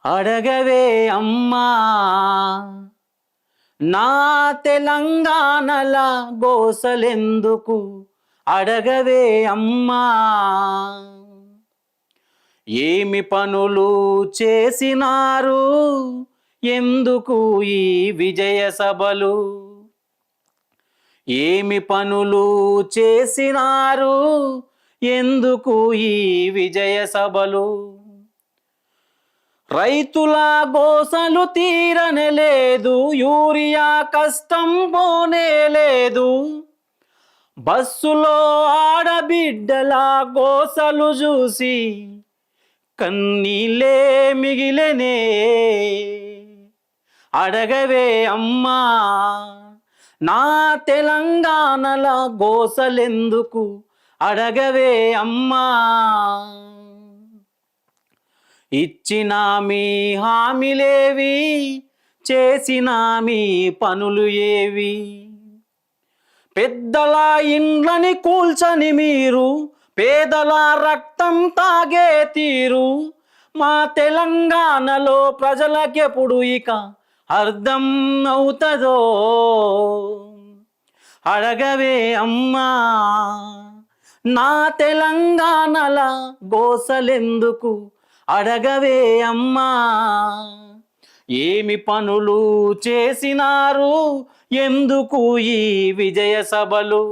అడగవే అమ్మా నా తెలంగాణల గోసలెందుకు అడగవే అమ్మా ఏమి పనులు చేసినారు ఎందుకు ఈ విజయ సభలు ఏమి పనులు చేసినారు ఎందుకు ఈ విజయ సభలు రైతుల గోసలు తీరనే లేదు యూరియా కష్టం పోనే లేదు బస్సులో ఆడబిడ్డల గోసలు చూసి కన్నీళ్ళే మిగిలనే అడగవే అమ్మా నా తెలంగాణల గోసలెందుకు అడగవే అమ్మా ఇచ్చిన మీ హామీలేవి చేసిన మీ పనులు ఏవి పెద్దల ఇండ్లని కూల్చని మీరు పేదల రక్తం తాగే తీరు మా తెలంగాణలో ప్రజలకెప్పుడు ఇక అర్థం అవుతుందో అడగవే అమ్మా నా తెలంగాణల గోసలెందుకు అడగవే అమ్మా ఏమి పనులు చేసినారు ఎందుకు ఈ విజయ సభలు